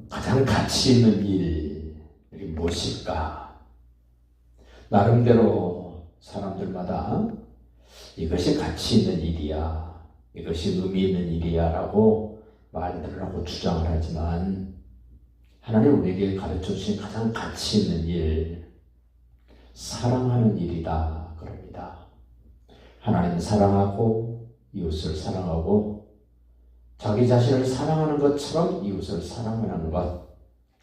가장 가치 있는 일이 무엇일까? 나름대로 사람들마다 이것이 가치 있는 일이야, 이것이 의미 있는 일이야 라고 말들을 하고 주장을 하지만, 하나님 우리에게 가르쳐 주신 가장 가치 있는 일, 사랑하는 일이다 그럽니다. 하나님을 사랑하고 이웃을 사랑하고 자기 자신을 사랑하는 것처럼 이웃을 사랑하는 것,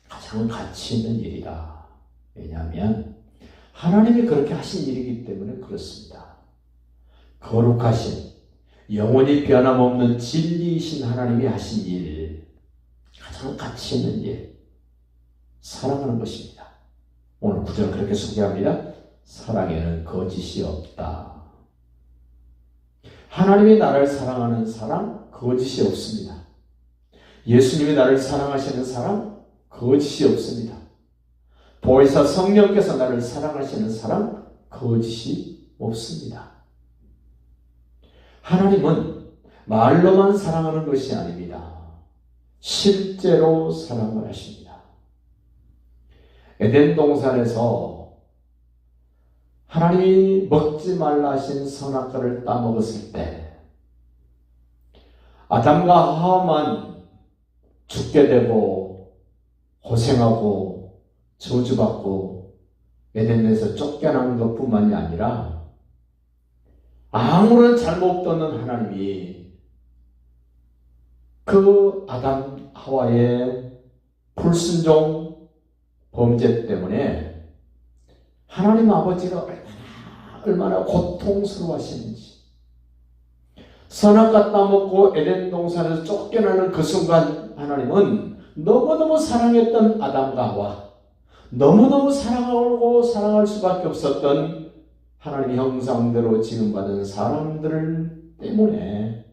가장 가치 있는 일이다. 왜냐하면 하나님이 그렇게 하신 일이기 때문에 그렇습니다. 거룩하신, 영원히 변함없는 진리이신 하나님이 하신 일, 가장 가치 있는 일, 사랑하는 것입니다. 오늘 구절은 그렇게 소개합니다. 사랑에는 거짓이 없다. 하나님이 나를 사랑하는 사람, 거짓이 없습니다. 예수님이 나를 사랑하시는 사람, 거짓이 없습니다. 보혜사 성령께서 나를 사랑하시는 사람, 거짓이 없습니다. 하나님은 말로만 사랑하는 것이 아닙니다. 실제로 사랑을 하십니다. 에덴 동산에서 하나님이 먹지 말라 하신 선악과를 따먹었을 때 아담과 하와만 죽게 되고 고생하고 저주받고 에덴에서 쫓겨나는 것뿐만이 아니라 아무런 잘못도 없는 하나님이 그 아담 하와의 불순종 범죄 때문에 하나님 아버지가 얼마나 고통스러워 하시는지, 선악과 따먹고 에덴 동산에서 쫓겨나는 그 순간 하나님은 너무너무 사랑했던 아담과 하와, 너무너무 사랑하고 사랑할 수밖에 없었던 하나님의 형상대로 지음받은 사람들 때문에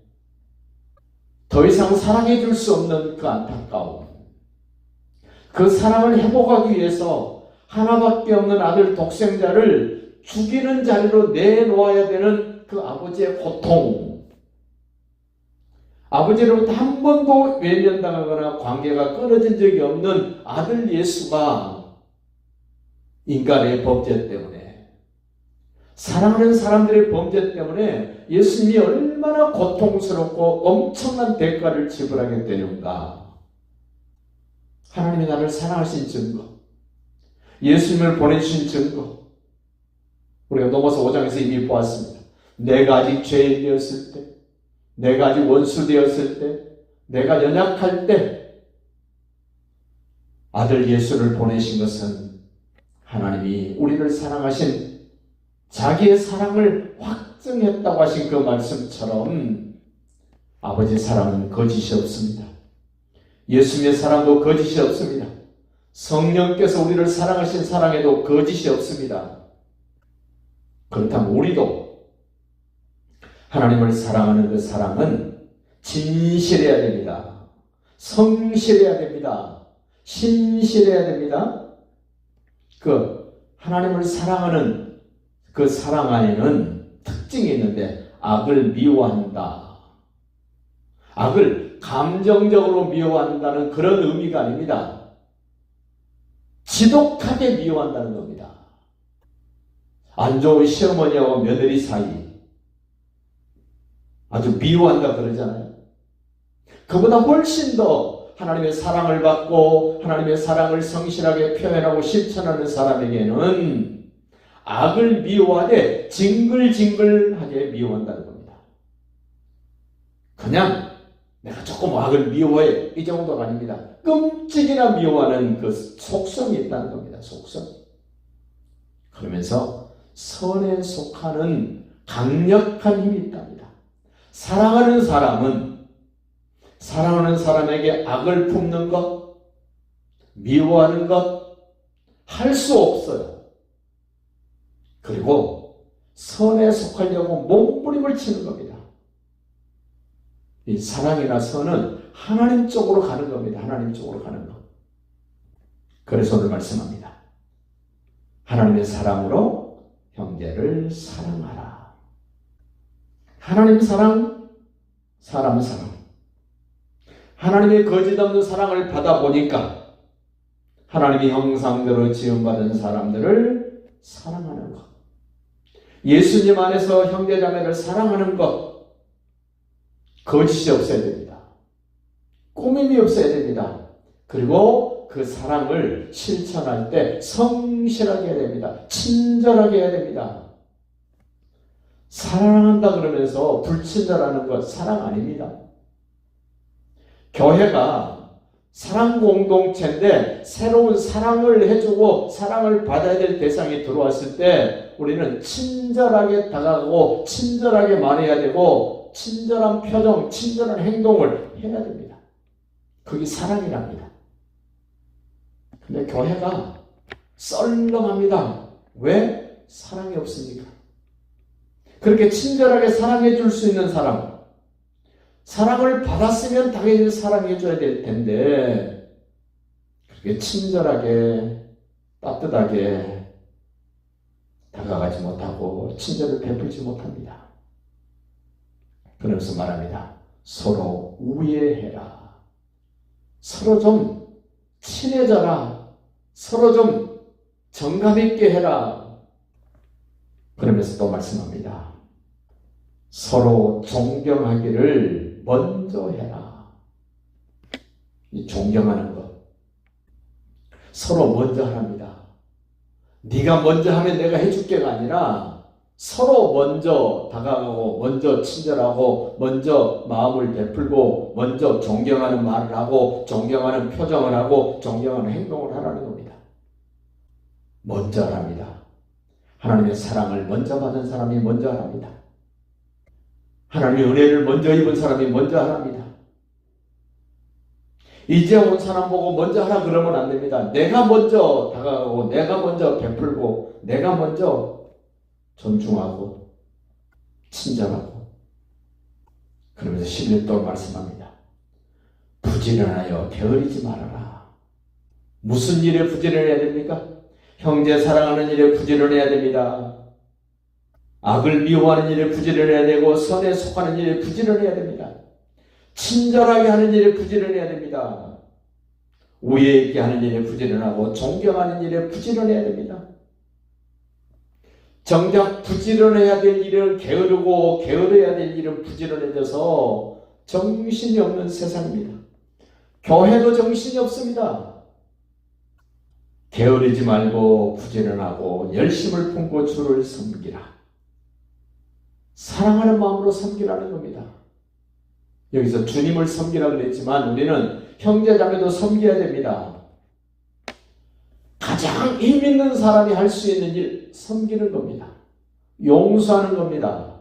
더 이상 사랑해 줄 수 없는 그 안타까움, 그 사랑을 회복하기 위해서 하나밖에 없는 아들 독생자를 죽이는 자리로 내놓아야 되는 그 아버지의 고통, 아버지로부터 한 번도 외면당하거나 관계가 끊어진 적이 없는 아들 예수가 인간의 범죄 때문에, 사랑하는 사람들의 범죄 때문에 예수님이 얼마나 고통스럽고 엄청난 대가를 지불하게 되는가. 하나님이 나를 사랑하신 증거, 예수님을 보내주신 증거, 우리가 넘어서 5장에서 이미 보았습니다. 내가 아직 죄인 되었을 때, 내가 아직 원수 되었을 때, 내가 연약할 때 아들 예수를 보내신 것은 하나님이 우리를 사랑하신, 자기의 사랑을 확증했다고 하신 그 말씀처럼 아버지 사랑은 거짓이 없습니다. 예수님의 사랑도 거짓이 없습니다. 성령께서 우리를 사랑하신 사랑에도 거짓이 없습니다. 그렇다면 우리도 하나님을 사랑하는 그 사랑은 진실해야 됩니다. 성실해야 됩니다. 신실해야 됩니다. 그 하나님을 사랑하는 그 사랑 안에는 특징이 있는데, 악을 미워한다. 악을 감정적으로 미워한다는 그런 의미가 아닙니다. 지독하게 미워한다는 겁니다. 안 좋은 시어머니하고 며느리 사이 아주 미워한다 그러잖아요. 그보다 훨씬 더 하나님의 사랑을 받고 하나님의 사랑을 성실하게 표현하고 실천하는 사람에게는 악을 미워하되 징글징글하게 미워한다는 겁니다. 그냥 내가 조금 악을 미워해, 이 정도가 아닙니다. 끔찍이나 미워하는 그 속성이 있다는 겁니다. 속성. 그러면서 선에 속하는 강력한 힘이 있답니다. 사랑하는 사람은 사랑하는 사람에게 악을 품는 것, 미워하는 것 할 수 없어요. 그리고 선에 속하려고 몸부림을 치는 겁니다. 이 사랑이나 선은 하나님 쪽으로 가는 겁니다. 하나님 쪽으로 가는 것. 그래서 오늘 말씀합니다. 하나님의 사랑으로 형제를 사랑하라. 하나님 사랑, 사람 사랑. 하나님의 거짓 없는 사랑을 받아보니까 하나님의 형상대로 지음받은 사람들을 사랑하는 것, 예수님 안에서 형제자매를 사랑하는 것, 거짓이 없어야 됩니다. 꾸밈이 없어야 됩니다. 그리고 그 사랑을 실천할 때 성실하게 해야 됩니다. 친절하게 해야 됩니다. 사랑한다 그러면서 불친절하는 것 사랑 아닙니다. 교회가 사랑 공동체인데 새로운 사랑을 해주고 사랑을 받아야 될 대상이 들어왔을 때 우리는 친절하게 다가가고 친절하게 말해야 되고 친절한 표정, 친절한 행동을 해야 됩니다. 그게 사랑이랍니다. 근데 교회가 썰렁합니다. 왜? 사랑이 없으니까. 그렇게 친절하게 사랑해 줄 수 있는 사람, 사랑을 받았으면 당연히 사랑해 줘야 될 텐데 그렇게 친절하게 따뜻하게 다가가지 못하고 친절을 베풀지 못합니다. 그러면서 말합니다. 서로 우애해라. 서로 좀 친해져라. 서로 좀 정감 있게 해라. 그러면서 또 말씀합니다. 서로 존경하기를 먼저 해라. 이 존경하는 것. 서로 먼저 하랍니다. 네가 먼저 하면 내가 해줄게가 아니라 서로 먼저 다가가고 먼저 친절하고 먼저 마음을 베풀고 먼저 존경하는 말을 하고 존경하는 표정을 하고 존경하는 행동을 하라는 겁니다. 먼저 하랍니다. 하나님의 사랑을 먼저 받은 사람이 먼저 하랍니다. 하나님의 은혜를 먼저 입은 사람이 먼저 하랍니다. 이제 온 사람 보고 먼저 하라 그러면 안 됩니다. 내가 먼저 다가가고 내가 먼저 베풀고 내가 먼저 존중하고 친절하고 그러면서 11절 말씀합니다. 부지런하여 게으르지 말아라. 무슨 일에 부지런해야 됩니까? 형제 사랑하는 일에 부지런해야 됩니다. 악을 미워하는 일에 부지런해야 되고 선에 속하는 일에 부지런해야 됩니다. 친절하게 하는 일에 부지런해야 됩니다. 우애 있게 하는 일에 부지런하고 존경하는 일에 부지런해야 됩니다. 정작 부지런해야 될 일은 게으르고 게으러야 될 일은 부지런해져서 정신이 없는 세상입니다. 교회도 정신이 없습니다. 게으르지 말고 부지런하고 열심을 품고 주를 섬기라. 사랑하는 마음으로 섬기라는 겁니다. 여기서 주님을 섬기라 그랬지만 우리는 형제자매도 섬겨야 됩니다. 가장 힘 있는 사람이 할 수 있는 일, 섬기는 겁니다. 용서하는 겁니다.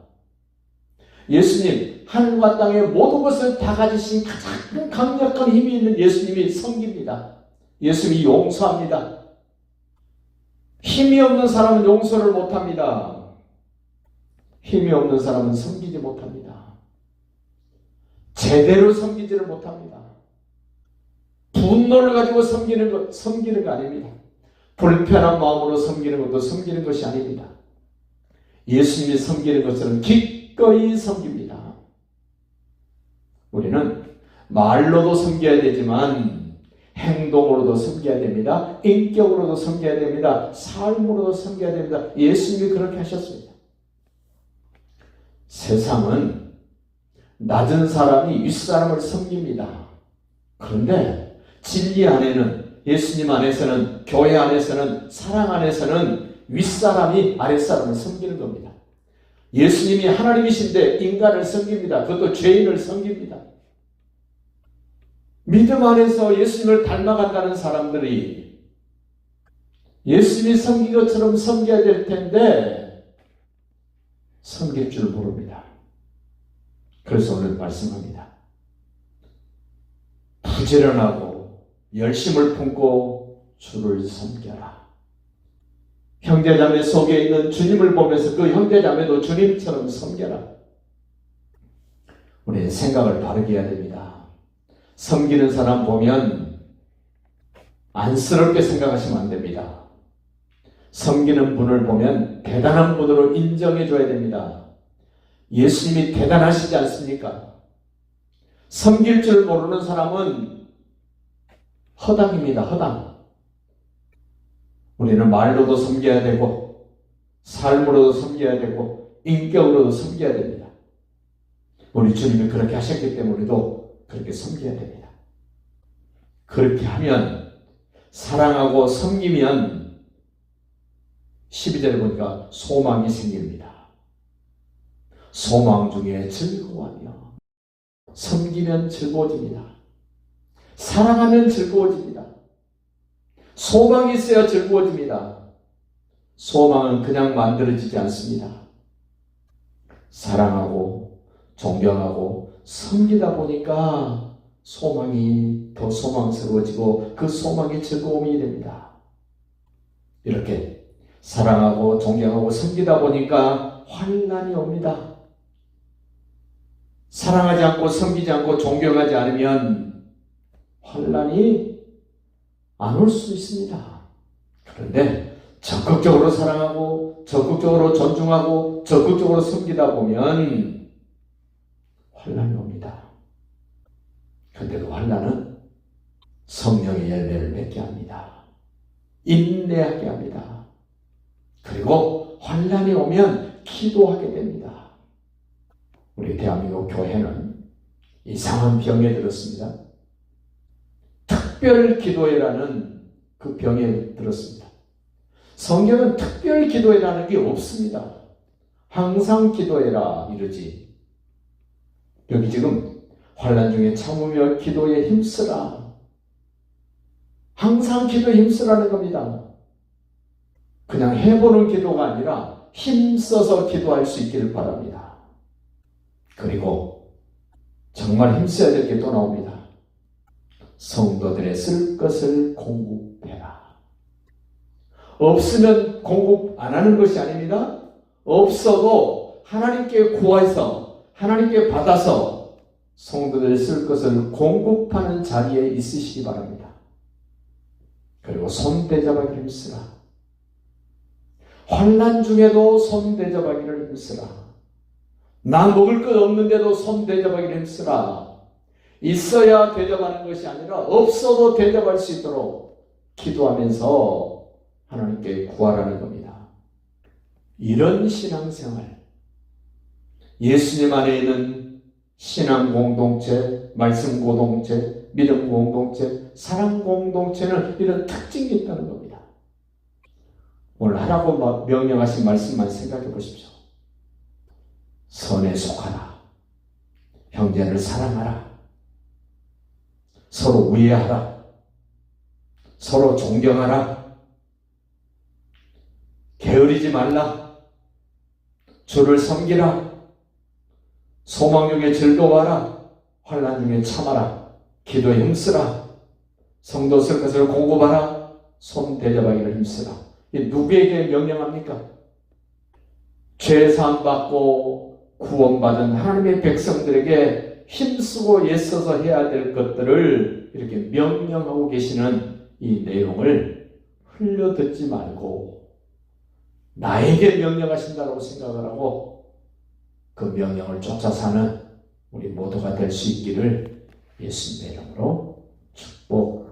예수님, 하늘과 땅의 모든 것을 다 가지신 가장 강력한 힘이 있는 예수님이 섬깁니다. 예수님이 용서합니다. 힘이 없는 사람은 용서를 못합니다. 힘이 없는 사람은 섬기지 못합니다. 제대로 섬기지를 못합니다. 분노를 가지고 섬기는 거 아닙니다. 불편한 마음으로 섬기는 것도 섬기는 것이 아닙니다. 예수님이 섬기는 것처럼 기꺼이 섬깁니다. 우리는 말로도 섬겨야 되지만 행동으로도 섬겨야 됩니다. 인격으로도 섬겨야 됩니다. 삶으로도 섬겨야 됩니다. 예수님이 그렇게 하셨습니다. 세상은 낮은 사람이 윗사람을 섬깁니다. 그런데 진리 안에는 예수님 안에서는 교회 안에서는 사랑 안에서는 윗사람이 아랫사람을 섬기는 겁니다. 예수님이 하나님이신데 인간을 섬깁니다. 그것도 죄인을 섬깁니다. 믿음 안에서 예수님을 닮아간다는 사람들이 예수님이 섬긴 것처럼 섬겨야 될 텐데 섬길 줄 모릅니다. 그래서 오늘 말씀합니다. 부지런하고 열심을 품고 주를 섬겨라. 형제자매 속에 있는 주님을 보면서 그 형제자매도 주님처럼 섬겨라. 우리는 생각을 바르게 해야 됩니다. 섬기는 사람 보면 안쓰럽게 생각하시면 안 됩니다. 섬기는 분을 보면 대단한 분으로 인정해 줘야 됩니다. 예수님이 대단하시지 않습니까? 섬길 줄 모르는 사람은 허당입니다. 허당. 우리는 말로도 섬겨야 되고 삶으로도 섬겨야 되고 인격으로도 섬겨야 됩니다. 우리 주님이 그렇게 하셨기 때문에 우리도 그렇게 섬겨야 됩니다. 그렇게 하면, 사랑하고 섬기면 12절에 보니까 소망이 생깁니다. 소망 중에 즐거워하며 섬기면 즐거워집니다. 사랑하면 즐거워집니다. 소망이 있어야 즐거워집니다. 소망은 그냥 만들어지지 않습니다. 사랑하고 존경하고 섬기다 보니까 소망이 더 소망스러워지고 그 소망이 즐거움이 됩니다. 이렇게 사랑하고 존경하고 섬기다 보니까 환난이 옵니다. 사랑하지 않고 섬기지 않고 존경하지 않으면 환난이 안 올 수 있습니다. 그런데 적극적으로 사랑하고 적극적으로 존중하고 적극적으로 섬기다 보면 환난이 옵니다. 그런데 그 환난은 성령의 열매를 맺게 합니다. 인내하게 합니다. 그리고 환난이 오면 기도하게 됩니다. 우리 대한민국 교회는 이상한 병에 들었습니다. 특별 기도회라는 그 병에 들었습니다. 성경은 특별 기도회라는 게 없습니다. 항상 기도해라 이러지. 여기 지금 환난 중에 참으며 기도에 힘쓰라. 항상 기도에 힘쓰라는 겁니다. 그냥 해보는 기도가 아니라 힘써서 기도할 수 있기를 바랍니다. 그리고 정말 힘써야 될 게 또 나옵니다. 성도들의 쓸 것을 공급해라. 없으면 공급 안 하는 것이 아닙니다. 없어도 하나님께 구해서 하나님께 받아서 성도들의 쓸 것을 공급하는 자리에 있으시기 바랍니다. 그리고 손대접하기를 힘쓰라. 환난 중에도 손대접하기를 힘쓰라. 나 먹을 것 없는데도 손대접하기를 힘쓰라. 있어야 대접하는 것이 아니라 없어도 대접할 수 있도록 기도하면서 하나님께 구하라는 겁니다. 이런 신앙생활, 예수님 안에 있는 신앙 공동체, 말씀 공동체, 믿음 공동체, 사랑 공동체는 이런 특징이 있다는 겁니다. 오늘 하라고 명령하신 말씀만 생각해 보십시오. 선에 속하라. 형제를 사랑하라. 서로 우애하라. 서로 존경하라. 게으르지 말라. 주를 섬기라. 소망 중에 즐거워하라. 환난 중에 참아라. 기도에 힘쓰라. 성도 쓸 것을 공급하라. 손 대접하기를 힘쓰라. 이 누구에게 명령합니까? 죄 사함 받고 구원받은 하나님의 백성들에게 힘쓰고 애써서 해야 될 것들을 이렇게 명령하고 계시는 이 내용을 흘려듣지 말고 나에게 명령하신다고 생각을 하고 그 명령을 쫓아 사는 우리 모두가 될 수 있기를 예수님의 이름으로 축복합니다.